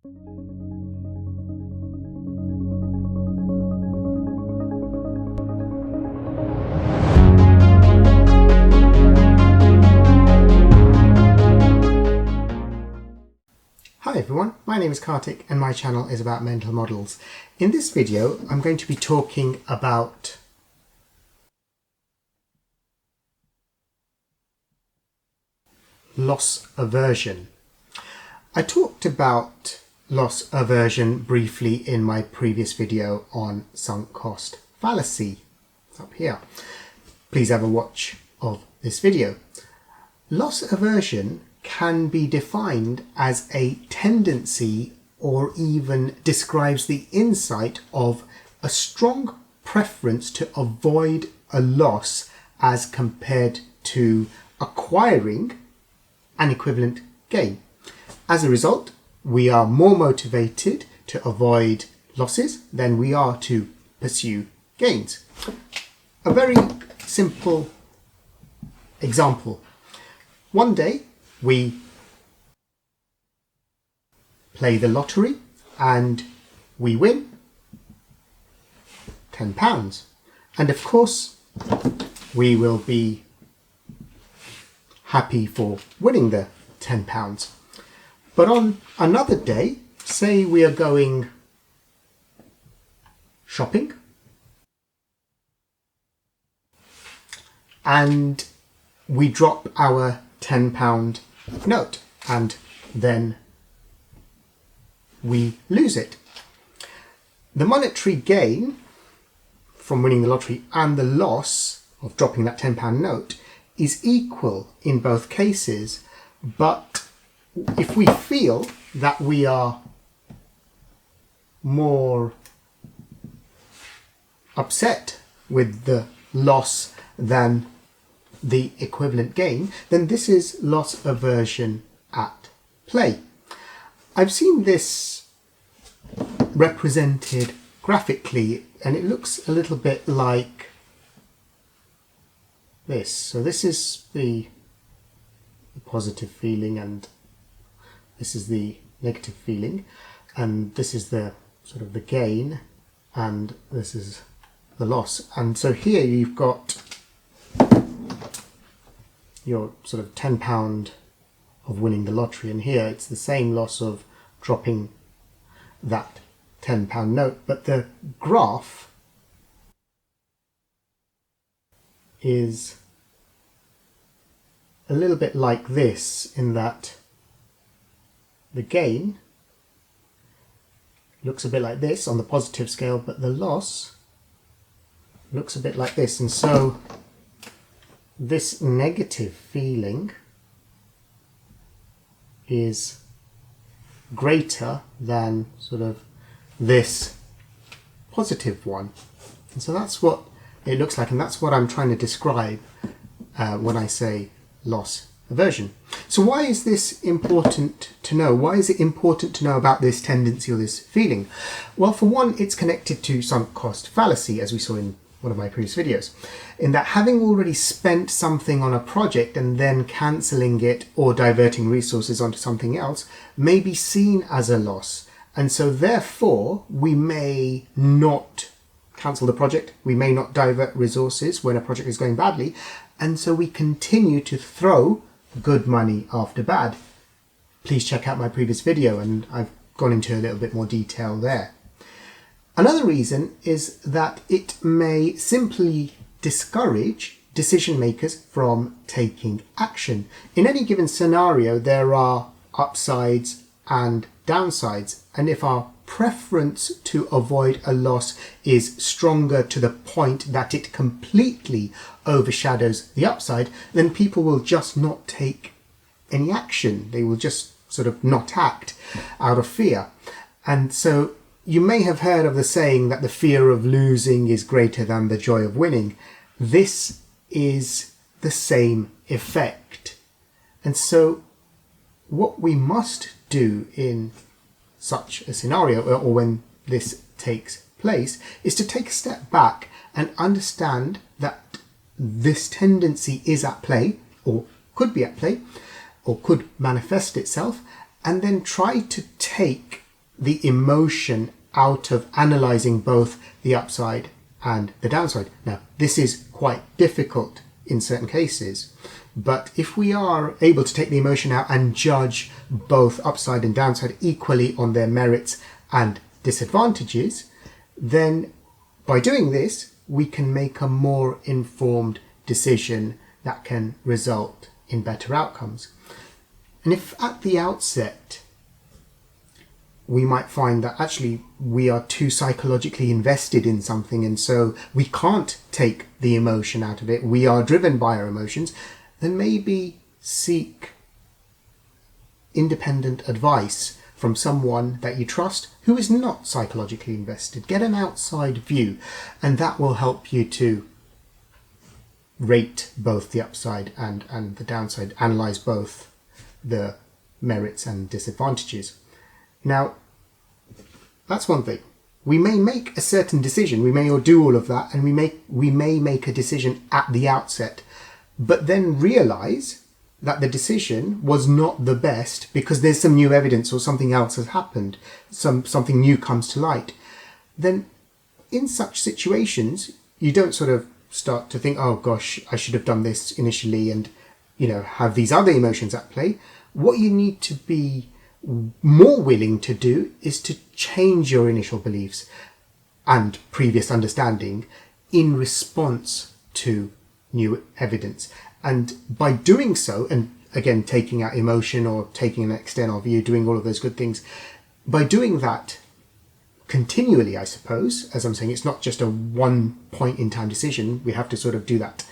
Hi everyone, my name is Kartik and my channel is about mental models. In this video I'm going to be talking about loss aversion. I talked about loss aversion briefly in my previous video on sunk cost fallacy. It's up here. Please have a watch of this video. Loss aversion can be defined as a tendency or even describes the insight of a strong preference to avoid a loss as compared to acquiring an equivalent gain. As a result, we are more motivated to avoid losses than we are to pursue gains. A very simple example. One day we play the lottery and we win £10. And of course, we will be happy for winning the £10. But on another day, say we are going shopping and we drop our £10 note and then we lose it. The monetary gain from winning the lottery and the loss of dropping that £10 note is equal in both cases, but if we feel that we are more upset with the loss than the equivalent gain, then this is loss aversion at play. I've seen this represented graphically and it looks a little bit like this. So this is the positive feeling and this is the negative feeling, and this is the sort of the gain and this is the loss. And so here you've got your sort of £10 of winning the lottery, and here it's the same loss of dropping that £10 note, but the graph is a little bit like this in that the gain looks a bit like this on the positive scale, but the loss looks a bit like this. And so this negative feeling is greater than sort of this positive one. And so that's what it looks like, and that's what I'm trying to describe when I say loss aversion. So why is this important to know? Why is it important to know about this tendency or this feeling? Well, for one, it's connected to sunk cost fallacy, as we saw in one of my previous videos, in that having already spent something on a project and then cancelling it or diverting resources onto something else may be seen as a loss. And so therefore we may not cancel the project, we may not divert resources when a project is going badly, and so we continue to throw good money after bad. Please check out my previous video and I've gone into a little bit more detail there. Another reason is that it may simply discourage decision makers from taking action. In any given scenario, there are upsides and downsides, and if our preference to avoid a loss is stronger to the point that it completely overshadows the upside, then people will just not take any action. They will just sort of not act out of fear. And so you may have heard of the saying that the fear of losing is greater than the joy of winning. This is the same effect. And so what we must do in such a scenario, or when this takes place, is to take a step back and understand that this tendency is at play, or could be at play, or could manifest itself, and then try to take the emotion out of analysing both the upside and the downside. Now, this is quite difficult in certain cases, but if we are able to take the emotion out and judge both upside and downside equally on their merits and disadvantages, then by doing this, we can make a more informed decision that can result in better outcomes. And if at the outset we might find that actually we are too psychologically invested in something and so we can't take the emotion out of it, we are driven by our emotions, then maybe seek independent advice from someone that you trust who is not psychologically invested. Get an outside view, and that will help you to rate both the upside and the downside, analyze both the merits and disadvantages. Now, that's one thing. We may make a certain decision, we may all do all of that, and we may make a decision at the outset, but then realize that the decision was not the best because there's some new evidence or something else has happened, something new comes to light. Then in such situations, you don't sort of start to think, oh gosh, I should have done this initially, and have these other emotions at play. What you need to be more willing to do is to change your initial beliefs and previous understanding in response to new evidence. And by doing so, and again, taking out emotion or taking an external view, doing all of those good things, by doing that continually, I suppose, as I'm saying, it's not just a one point in time decision. We have to sort of do that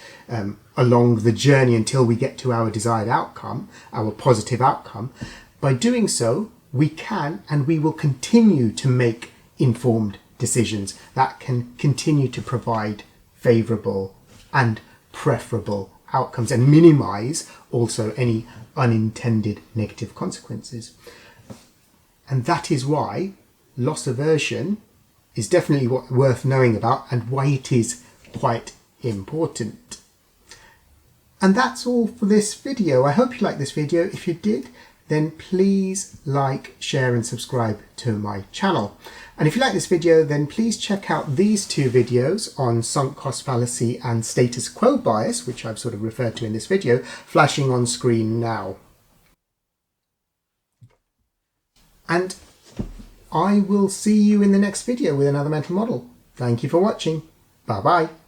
along the journey until we get to our desired outcome, our positive outcome. By doing so, we can and we will continue to make informed decisions that can continue to provide favourable and preferable outcomes and minimize also any unintended negative consequences. And that is why loss aversion is definitely worth knowing about and why it is quite important. And that's all for this video. I hope you liked this video. If you did, then please like, share and subscribe to my channel. And if you like this video, then please check out these two videos on sunk cost fallacy and status quo bias, which I've sort of referred to in this video, flashing on screen now. And I will see you in the next video with another mental model. Thank you for watching. Bye bye.